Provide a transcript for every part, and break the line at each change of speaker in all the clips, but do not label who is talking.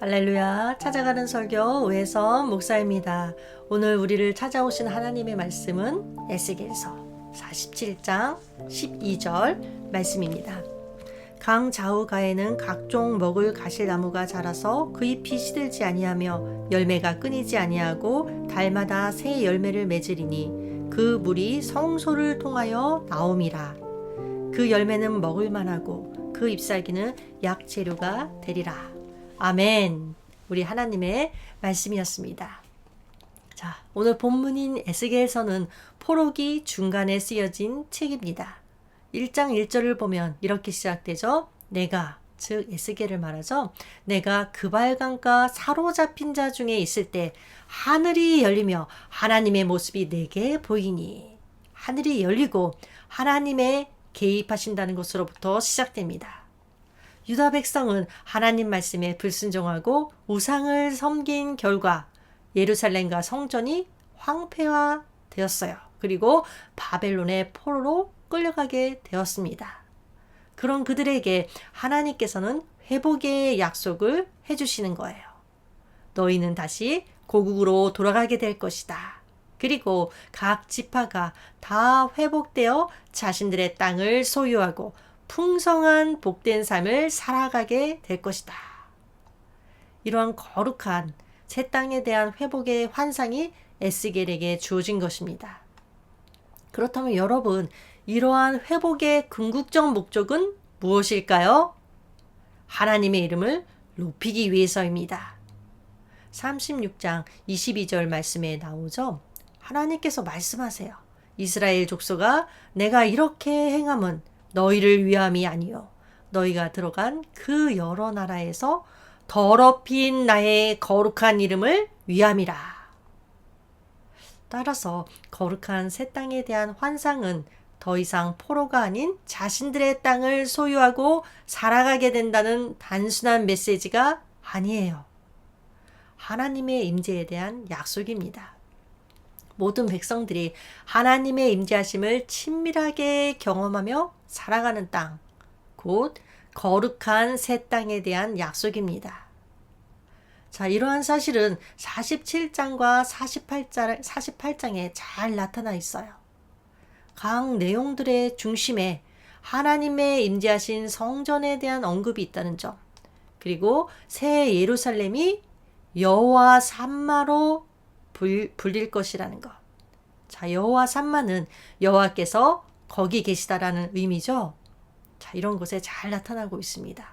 할렐루야, 찾아가는 설교 오해선 목사입니다. 오늘 우리를 찾아오신 하나님의 말씀은 에스겔서 47장 12절 말씀입니다. 강 좌우가에는 각종 먹을 가실나무가 자라서 그 잎이 시들지 아니하며 열매가 끊이지 아니하고 달마다 새 열매를 맺으리니 그 물이 성소를 통하여 나옴이라. 그 열매는 먹을 만하고 그 잎사귀는 약재료가 되리라. 아멘. 우리 하나님의 말씀이었습니다. 자, 오늘 본문인 에스겔서는 포로기 중간에 쓰여진 책입니다. 1장 1절을 보면 이렇게 시작되죠. 내가, 즉 에스겔을 말하죠. 내가 그발강가 사로잡힌 자 중에 있을 때 하늘이 열리며 하나님의 모습이 내게 보이니. 하늘이 열리고 하나님의 개입하신다는 것으로부터 시작됩니다. 유다 백성은 하나님 말씀에 불순종하고 우상을 섬긴 결과 예루살렘과 성전이 황폐화되었어요. 그리고 바벨론의 포로로 끌려가게 되었습니다. 그런 그들에게 하나님께서는 회복의 약속을 해주시는 거예요. 너희는 다시 고국으로 돌아가게 될 것이다. 그리고 각 지파가 다 회복되어 자신들의 땅을 소유하고 풍성한 복된 삶을 살아가게 될 것이다. 이러한 거룩한 새 땅에 대한 회복의 환상이 에스겔에게 주어진 것입니다. 그렇다면 여러분, 이러한 회복의 궁극적 목적은 무엇일까요? 하나님의 이름을 높이기 위해서입니다. 36장 22절 말씀에 나오죠. 하나님께서 말씀하세요. 이스라엘 족속아, 내가 이렇게 행함은 너희를 위함이 아니요 너희가 들어간 그 여러 나라에서 더럽힌 나의 거룩한 이름을 위함이라. 따라서 거룩한 새 땅에 대한 환상은 더 이상 포로가 아닌 자신들의 땅을 소유하고 살아가게 된다는 단순한 메시지가 아니에요. 하나님의 임재에 대한 약속입니다. 모든 백성들이 하나님의 임재하심을 친밀하게 경험하며 살아가는 땅, 곧 거룩한 새 땅에 대한 약속입니다. 자, 이러한 사실은 47장과 48장에 잘 나타나 있어요. 각 내용들의 중심에 하나님의 임재하신 성전에 대한 언급이 있다는 점, 그리고 새 예루살렘이 여호와 삼마로 불릴 것이라는 것. 자, 여호와 삼마는 여호와께서 거기 계시다라는 의미죠. 자, 이런 것에 잘 나타나고 있습니다.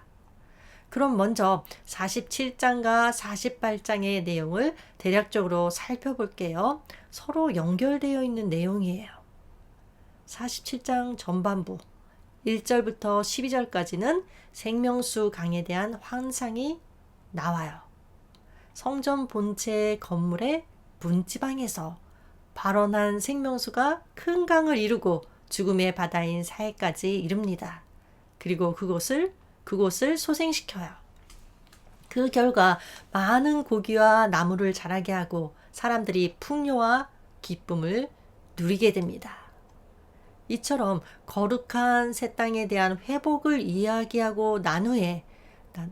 그럼 먼저 47장과 48장의 내용을 대략적으로 살펴볼게요. 서로 연결되어 있는 내용이에요. 47장 전반부 1절부터 12절까지는 생명수 강에 대한 환상이 나와요. 성전 본체 건물의 문지방에서 발원한 생명수가 큰 강을 이루고 죽음의 바다인 사해까지 이릅니다. 그리고 그곳을 소생시켜요. 그 결과 많은 고기와 나무를 자라게 하고 사람들이 풍요와 기쁨을 누리게 됩니다. 이처럼 거룩한 새 땅에 대한 회복을 이야기하고 난 후에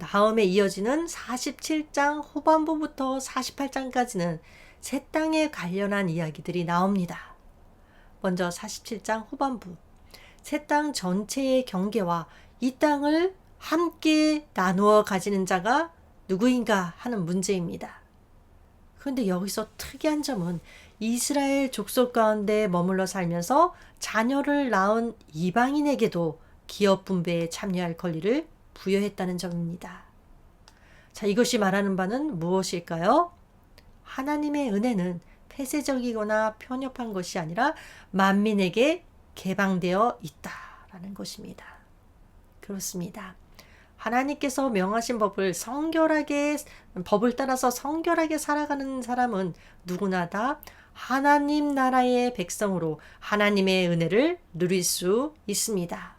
다음에 이어지는 47장 후반부부터 48장까지는 새 땅에 관련한 이야기들이 나옵니다. 먼저 47장 후반부, 새 땅 전체의 경계와 이 땅을 함께 나누어 가지는 자가 누구인가 하는 문제입니다. 그런데 여기서 특이한 점은 이스라엘 족속 가운데 머물러 살면서 자녀를 낳은 이방인에게도 기업 분배에 참여할 권리를 부여했다는 점입니다. 자, 이것이 말하는 바는 무엇일까요? 하나님의 은혜는 폐쇄적이거나 편협한 것이 아니라 만민에게 개방되어 있다라는 것입니다. 그렇습니다. 하나님께서 명하신 법을 따라서 성결하게 살아가는 사람은 누구나 다 하나님 나라의 백성으로 하나님의 은혜를 누릴 수 있습니다.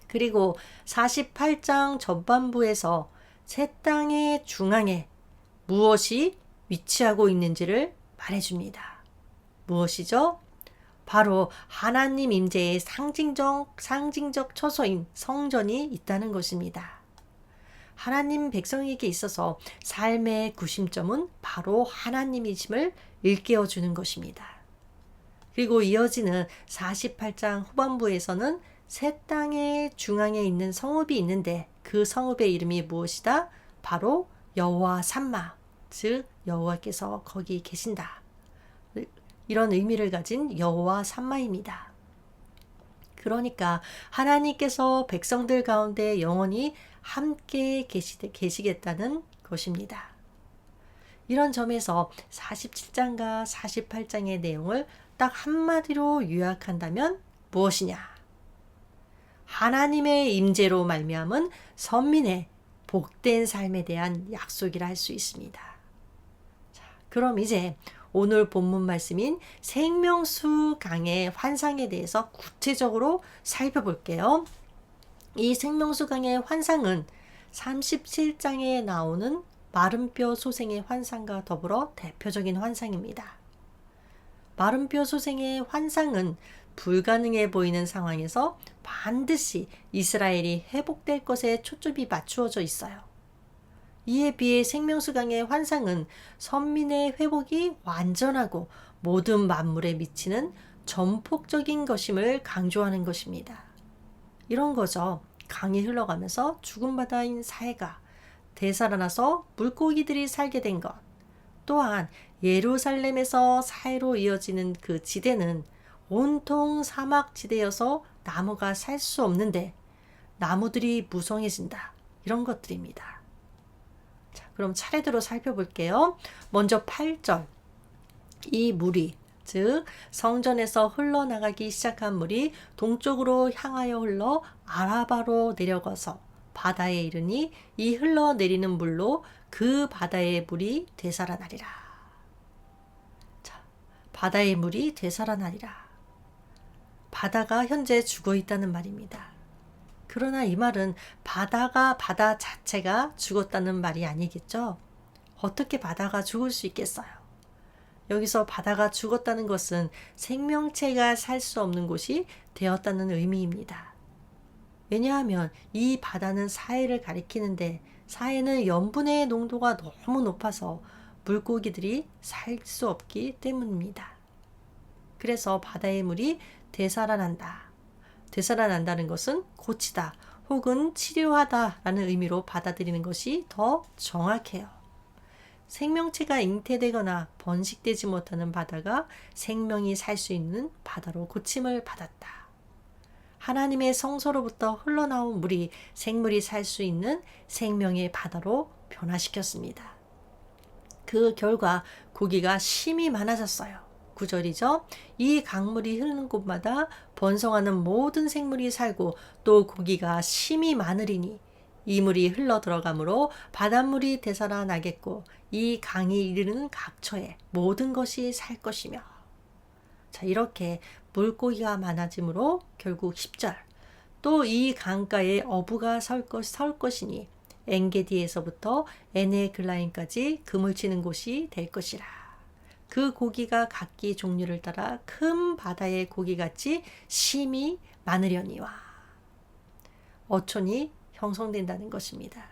그리고 48장 전반부에서 새 땅의 중앙에 무엇이 위치하고 있는지를 말해줍니다. 무엇이죠? 바로 하나님 임재의 상징적 처소인 성전이 있다는 것입니다. 하나님 백성에게 있어서 삶의 구심점은 바로 하나님이심을 일깨워 주는 것입니다. 그리고 이어지는 48장 후반부에서는 새 땅의 중앙에 있는 성읍이 있는데 그 성읍의 이름이 무엇이다? 바로 여호와 삼마, 즉 여호와께서 거기 계신다. 이런 의미를 가진 여호와 삼마입니다. 그러니까 하나님께서 백성들 가운데 영원히 함께 계시겠다는 것입니다. 이런 점에서 47장과 48장의 내용을 딱 한마디로 요약한다면 무엇이냐? 하나님의 임재로 말미암은 선민의 복된 삶에 대한 약속이라 할 수 있습니다. 자, 그럼 이제 오늘 본문 말씀인 생명수 강의 환상에 대해서 구체적으로 살펴볼게요. 이 생명수 강의 환상은 37장에 나오는 마른뼈 소생의 환상과 더불어 대표적인 환상입니다. 마른뼈 소생의 환상은 불가능해 보이는 상황에서 반드시 이스라엘이 회복될 것에 초점이 맞추어져 있어요. 이에 비해 생명수강의 환상은 선민의 회복이 완전하고 모든 만물에 미치는 전폭적인 것임을 강조하는 것입니다. 이런 거죠. 강이 흘러가면서 죽은 바다인 사해가 되살아나서 물고기들이 살게 된 것. 또한 예루살렘에서 사해로 이어지는 그 지대는 온통 사막 지대여서 나무가 살 수 없는데 나무들이 무성해진다. 이런 것들입니다. 자, 그럼 차례대로 살펴볼게요. 먼저 8절. 이 물이, 즉 성전에서 흘러나가기 시작한 물이 동쪽으로 향하여 흘러 아라바로 내려가서 바다에 이르니 이 흘러내리는 물로 그 바다의 물이 되살아나리라. 자, 바다의 물이 되살아나리라. 바다가 현재 죽어 있다는 말입니다. 그러나 이 말은 바다 자체가 죽었다는 말이 아니겠죠? 어떻게 바다가 죽을 수 있겠어요? 여기서 바다가 죽었다는 것은 생명체가 살 수 없는 곳이 되었다는 의미입니다. 왜냐하면 이 바다는 사해를 가리키는데 사해는 염분의 농도가 너무 높아서 물고기들이 살 수 없기 때문입니다. 그래서 바다의 물이 되살아난다. 되살아난다는 것은 고치다 혹은 치료하다라는 의미로 받아들이는 것이 더 정확해요. 생명체가 잉태되거나 번식되지 못하는 바다가 생명이 살 수 있는 바다로 고침을 받았다. 하나님의 성소로부터 흘러나온 물이 생물이 살 수 있는 생명의 바다로 변화시켰습니다. 그 결과 고기가 심히 많아졌어요. 9절이죠. 이 강물이 흐르는 곳마다 번성하는 모든 생물이 살고 또 고기가 심히 많으리니 이 물이 흘러 들어가므로 바닷물이 되살아나겠고 이 강이 이르는 각처에 모든 것이 살 것이며. 자, 이렇게 물고기가 많아지므로 결국 10절. 또 이 강가에 어부가 설 것이니 엔게디에서부터 에네글라임까지 그물 치는 곳이 될 것이라. 그 고기가 각기 종류를 따라 큰 바다의 고기같이 심히 많으려니와. 어촌이 형성된다는 것입니다.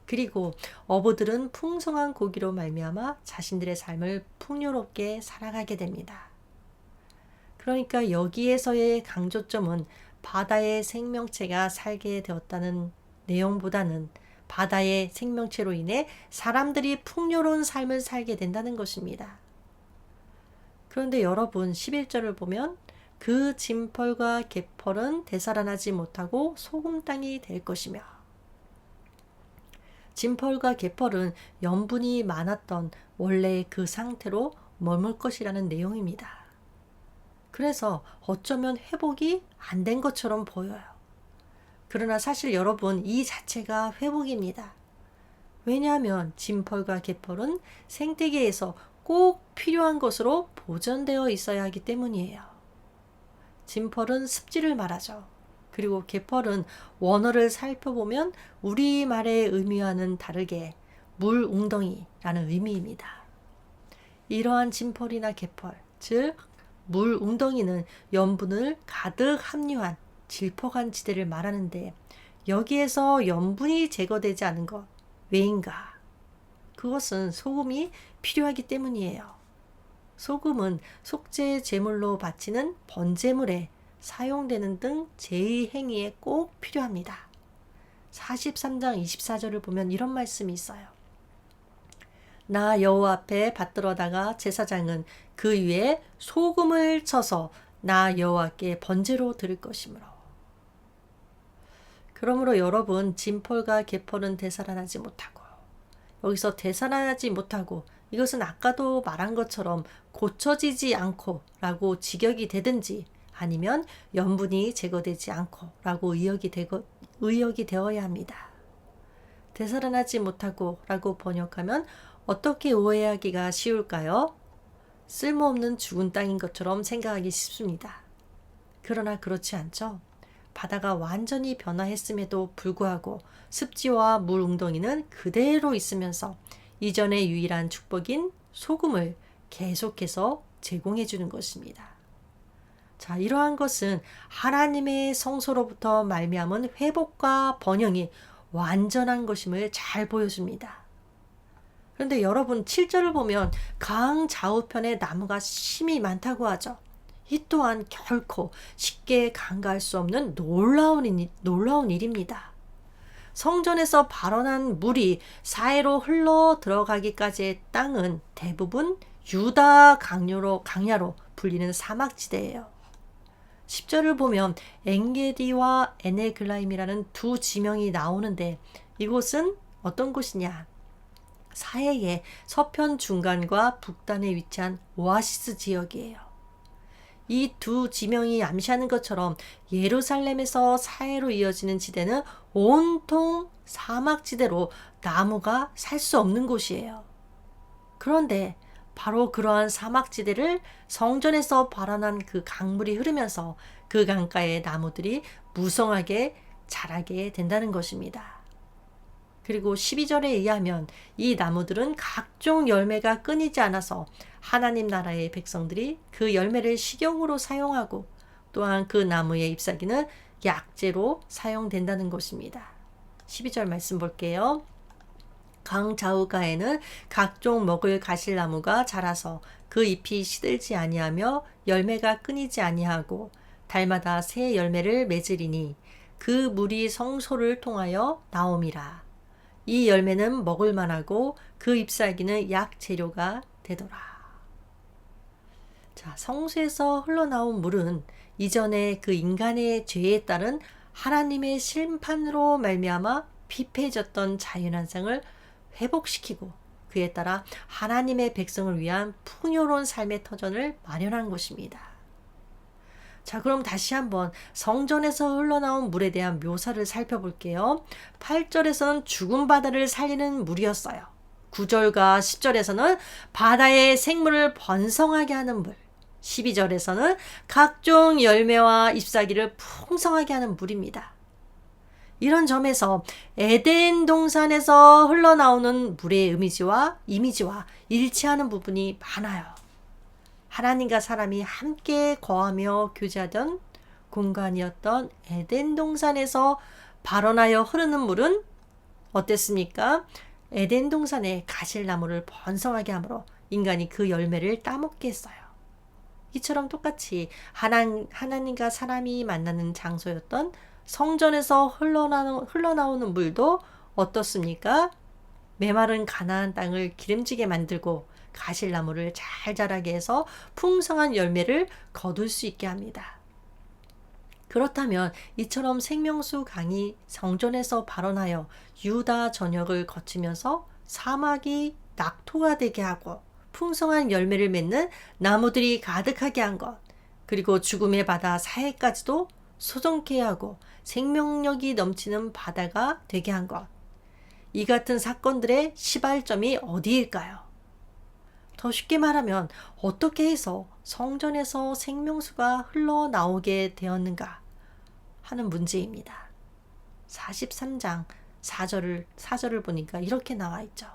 그리고 어부들은 풍성한 고기로 말미암아 자신들의 삶을 풍요롭게 살아가게 됩니다. 그러니까 여기에서의 강조점은 바다의 생명체가 살게 되었다는 내용보다는 바다의 생명체로 인해 사람들이 풍요로운 삶을 살게 된다는 것입니다. 그런데 여러분 11절을 보면 그 진펄과 갯펄은 되살아나지 못하고 소금 땅이 될 것이며. 진펄과 갯펄은 염분이 많았던 원래의 그 상태로 머물 것이라는 내용입니다. 그래서 어쩌면 회복이 안 된 것처럼 보여요. 그러나 사실 여러분 이 자체가 회복입니다. 왜냐하면 진펄과 갯펄은 생태계에서 꼭 필요한 것으로 보존되어 있어야 하기 때문이에요. 진펄은 습지를 말하죠. 그리고 갯펄은 원어를 살펴보면 우리말의 의미와는 다르게 물 웅덩이라는 의미입니다. 이러한 진펄이나 갯펄, 즉 물 웅덩이는 염분을 가득 함유한 질퍽한 지대를 말하는데 여기에서 염분이 제거되지 않은 것 왜인가? 그것은 소금이 필요하기 때문이에요. 소금은 속죄 제물로 바치는 번제물에 사용되는 등 제의 행위에 꼭 필요합니다. 43장 24절을 보면 이런 말씀이 있어요. 나 여호와 앞에 받들어다가 제사장은 그 위에 소금을 쳐서 나 여호와께 번제로 드릴 것이므로. 그러므로 여러분, 진펄과 게펄은 되살아나지 못하고, 여기서 되살아나지 못하고, 이것은 아까도 말한 것처럼 고쳐지지 않고 라고 직역이 되든지, 아니면 염분이 제거되지 않고 라고 의역이 되어야 합니다. 되살아나지 못하고 라고 번역하면 어떻게 오해하기가 쉬울까요? 쓸모없는 죽은 땅인 것처럼 생각하기 쉽습니다. 그러나 그렇지 않죠. 바다가 완전히 변화했음에도 불구하고 습지와 물 웅덩이는 그대로 있으면서 이전의 유일한 축복인 소금을 계속해서 제공해 주는 것입니다. 자, 이러한 것은 하나님의 성소로부터 말미암은 회복과 번영이 완전한 것임을 잘 보여줍니다. 그런데 여러분, 7절을 보면 강 좌우편에 나무가 심이 많다고 하죠. 이 또한 결코 쉽게 간과할 수 없는 놀라운 일입니다. 성전에서 발원한 물이 사해로 흘러 들어가기까지의 땅은 대부분 유다 강야로 불리는 사막지대예요. 10절을 보면 엔게디와 에네글라임이라는 두 지명이 나오는데 이곳은 어떤 곳이냐? 사해의 서편 중간과 북단에 위치한 오아시스 지역이에요. 이 두 지명이 암시하는 것처럼 예루살렘에서 사해로 이어지는 지대는 온통 사막지대로 나무가 살 수 없는 곳이에요. 그런데 바로 그러한 사막지대를 성전에서 발원한 그 강물이 흐르면서 그 강가의 나무들이 무성하게 자라게 된다는 것입니다. 그리고 12절에 의하면 이 나무들은 각종 열매가 끊이지 않아서 하나님 나라의 백성들이 그 열매를 식용으로 사용하고 또한 그 나무의 잎사귀는 약재로 사용된다는 것입니다. 12절 말씀 볼게요. 강 좌우가에는 각종 먹을 가실나무가 자라서 그 잎이 시들지 아니하며 열매가 끊이지 아니하고 달마다 새 열매를 맺으리니 그 물이 성소를 통하여 나옴이라. 이 열매는 먹을 만하고 그 잎사귀는 약 재료가 되더라. 자, 성소에서 흘러나온 물은 이전에 그 인간의 죄에 따른 하나님의 심판으로 말미암아 피폐해졌던 자연환상을 회복시키고 그에 따라 하나님의 백성을 위한 풍요로운 삶의 터전을 마련한 것입니다. 자, 그럼 다시 한번 성전에서 흘러나온 물에 대한 묘사를 살펴볼게요. 8절에서는 죽은 바다를 살리는 물이었어요. 9절과 10절에서는 바다의 생물을 번성하게 하는 물, 12절에서는 각종 열매와 잎사귀를 풍성하게 하는 물입니다. 이런 점에서 에덴 동산에서 흘러나오는 물의 이미지와 일치하는 부분이 많아요. 하나님과 사람이 함께 거하며 교제하던 공간이었던 에덴 동산에서 발원하여 흐르는 물은 어땠습니까? 에덴 동산에 가실나무를 번성하게 하므로 인간이 그 열매를 따먹게 했어요. 이처럼 똑같이 하나님과 사람이 만나는 장소였던 성전에서 흘러나오는 물도 어떻습니까? 메마른 가나안 땅을 기름지게 만들고 가실나무를 잘 자라게 해서 풍성한 열매를 거둘 수 있게 합니다. 그렇다면 이처럼 생명수 강이 성전에서 발원하여 유다 전역을 거치면서 사막이 낙토가 되게 하고 풍성한 열매를 맺는 나무들이 가득하게 한 것, 그리고 죽음의 바다 사해까지도 소정케 하고 생명력이 넘치는 바다가 되게 한 것, 이 같은 사건들의 시발점이 어디일까요? 더 쉽게 말하면 어떻게 해서 성전에서 생명수가 흘러나오게 되었는가 하는 문제입니다. 43장 4절을 보니까 이렇게 나와 있죠.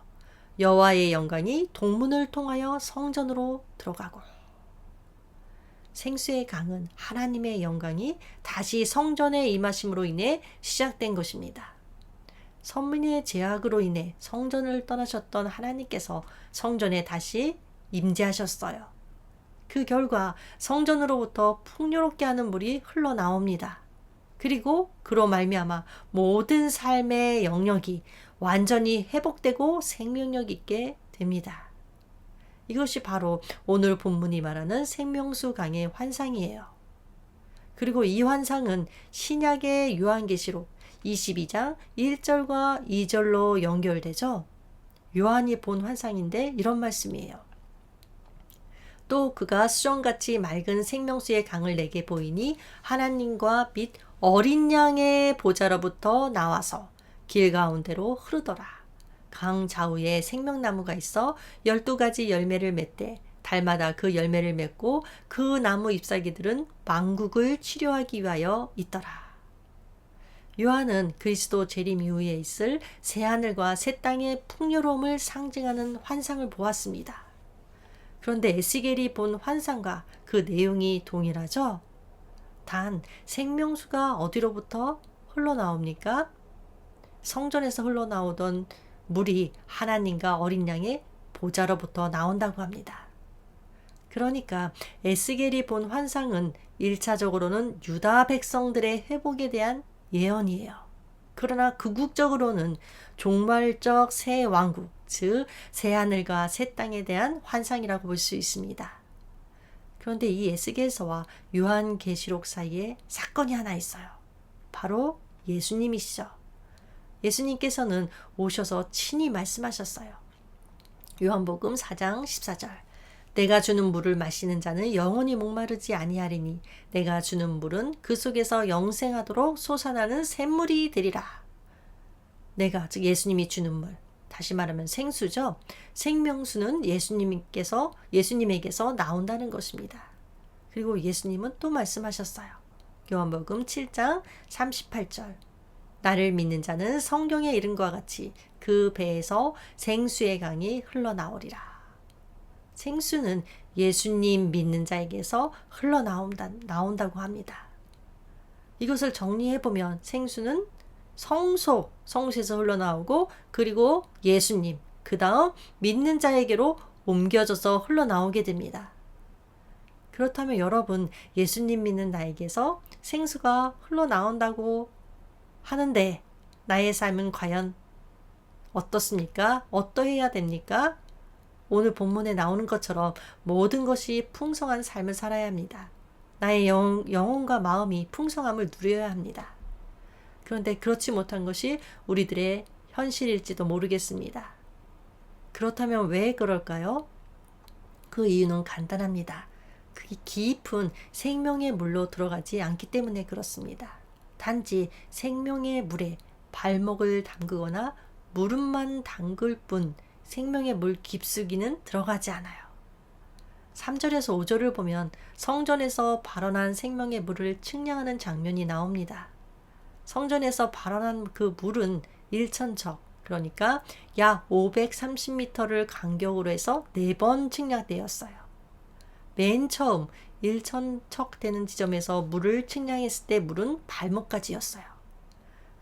여호와의 영광이 동문을 통하여 성전으로 들어가고. 생수의 강은 하나님의 영광이 다시 성전에 임하심으로 인해 시작된 것입니다. 선민의 제약으로 인해 성전을 떠나셨던 하나님께서 성전에 다시 임재하셨어요. 그 결과 성전으로부터 풍요롭게 하는 물이 흘러나옵니다. 그리고 그로 말미암아 모든 삶의 영역이 완전히 회복되고 생명력 있게 됩니다. 이것이 바로 오늘 본문이 말하는 생명수 강의 환상이에요. 그리고 이 환상은 신약의 요한계시록 22장 1절과 2절로 연결되죠. 요한이 본 환상인데 이런 말씀이에요. 또 그가 수정같이 맑은 생명수의 강을 내게 보이니 하나님과 및 어린 양의 보좌로부터 나와서 길 가운데로 흐르더라. 강 좌우에 생명나무가 있어 12가지 열매를 맺되 달마다 그 열매를 맺고 그 나무 잎사귀들은 만국을 치료하기 위하여 있더라. 요한은 그리스도 재림 이후에 있을 새하늘과 새 땅의 풍요로움을 상징하는 환상을 보았습니다. 그런데 에스겔이 본 환상과 그 내용이 동일하죠? 단 생명수가 어디로부터 흘러나옵니까? 성전에서 흘러나오던 물이 하나님과 어린 양의 보좌로부터 나온다고 합니다. 그러니까 에스겔이 본 환상은 1차적으로는 유다 백성들의 회복에 대한 예언이에요. 그러나 궁극적으로는 종말적 새 왕국, 즉 새하늘과 새 땅에 대한 환상이라고 볼 수 있습니다. 그런데 이 에스겔서와 요한계시록 사이에 사건이 하나 있어요. 바로 예수님이시죠. 예수님께서는 오셔서 친히 말씀하셨어요. 요한복음 4장 14절. 내가 주는 물을 마시는 자는 영원히 목마르지 아니하리니 내가 주는 물은 그 속에서 영생하도록 솟아나는 샘물이 되리라. 내가, 즉 예수님이 주는 물, 다시 말하면 생수죠. 생명수는 예수님에게서 나온다는 것입니다. 그리고 예수님은 또 말씀하셨어요. 요한복음 7장 38절. 나를 믿는 자는 성경에 이른 것과 같이 그 배에서 생수의 강이 흘러나오리라. 생수는 예수님 믿는 자에게서 흘러나온다고 합니다. 이것을 정리해보면 생수는 성소에서 흘러나오고 그리고 예수님, 그 다음 믿는 자에게로 옮겨져서 흘러나오게 됩니다. 그렇다면 여러분, 예수님 믿는 나에게서 생수가 흘러나온다고 하는데 나의 삶은 과연 어떻습니까? 어떠해야 됩니까? 오늘 본문에 나오는 것처럼 모든 것이 풍성한 삶을 살아야 합니다. 나의 영혼과 마음이 풍성함을 누려야 합니다. 그런데 그렇지 못한 것이 우리들의 현실일지도 모르겠습니다. 그렇다면 왜 그럴까요? 그 이유는 간단합니다. 그 깊은 생명의 물로 들어가지 않기 때문에 그렇습니다. 단지 생명의 물에 발목을 담그거나 무릎만 담글 뿐 생명의 물 깊숙이는 들어가지 않아요. 3절에서 5절을 보면 성전에서 발원한 생명의 물을 측량하는 장면이 나옵니다. 성전에서 발원한 그 물은 1,000척, 그러니까 약 530m를 간격으로 해서 4번 측량되었어요. 맨 처음 1,000척 되는 지점에서 물을 측량했을 때 물은 발목까지였어요.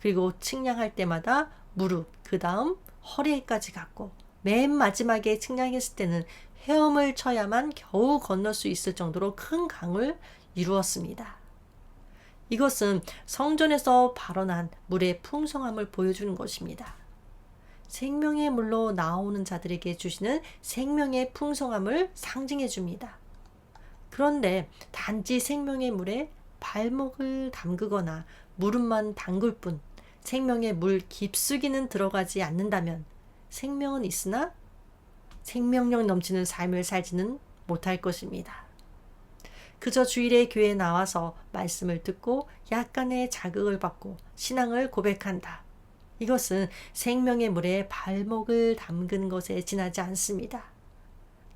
그리고 측량할 때마다 무릎, 그 다음 허리까지 갔고 맨 마지막에 측량했을 때는 헤엄을 쳐야만 겨우 건널 수 있을 정도로 큰 강을 이루었습니다. 이것은 성전에서 발원한 물의 풍성함을 보여주는 것입니다. 생명의 물로 나오는 자들에게 주시는 생명의 풍성함을 상징해 줍니다. 그런데 단지 생명의 물에 발목을 담그거나 무릎만 담글 뿐 생명의 물 깊숙이는 들어가지 않는다면 생명은 있으나 생명력 넘치는 삶을 살지는 못할 것입니다. 그저 주일에 교회에 나와서 말씀을 듣고 약간의 자극을 받고 신앙을 고백한다. 이것은 생명의 물에 발목을 담근 것에 지나지 않습니다.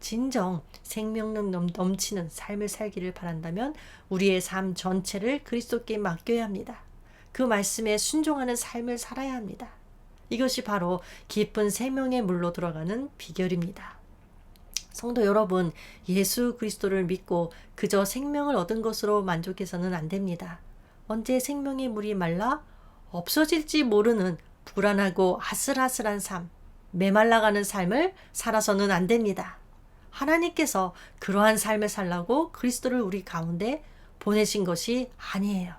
진정 생명력 넘치는 삶을 살기를 바란다면 우리의 삶 전체를 그리스도께 맡겨야 합니다. 그 말씀에 순종하는 삶을 살아야 합니다. 이것이 바로 깊은 생명의 물로 들어가는 비결입니다. 성도 여러분, 예수 그리스도를 믿고 그저 생명을 얻은 것으로 만족해서는 안 됩니다. 언제 생명의 물이 말라 없어질지 모르는 불안하고 아슬아슬한 삶, 메말라가는 삶을 살아서는 안 됩니다. 하나님께서 그러한 삶을 살라고 그리스도를 우리 가운데 보내신 것이 아니에요.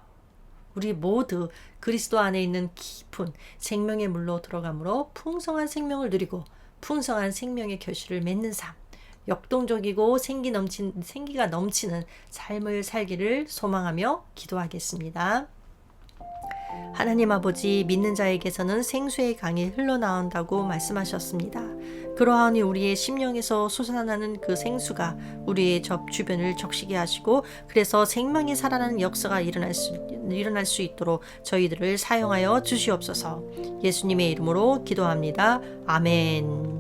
우리 모두 그리스도 안에 있는 깊은 생명의 물로 들어가므로 풍성한 생명을 누리고 풍성한 생명의 결실을 맺는 삶, 역동적이고 생기가 넘치는 삶을 살기를 소망하며 기도하겠습니다. 하나님 아버지, 믿는 자에게서는 생수의 강이 흘러나온다고 말씀하셨습니다. 그러하니 우리의 심령에서 솟아나는 그 생수가 우리의 주변을 적시게 하시고, 그래서 생명이 살아나는 역사가 일어날 수 있도록 저희들을 사용하여 주시옵소서. 예수님의 이름으로 기도합니다. 아멘.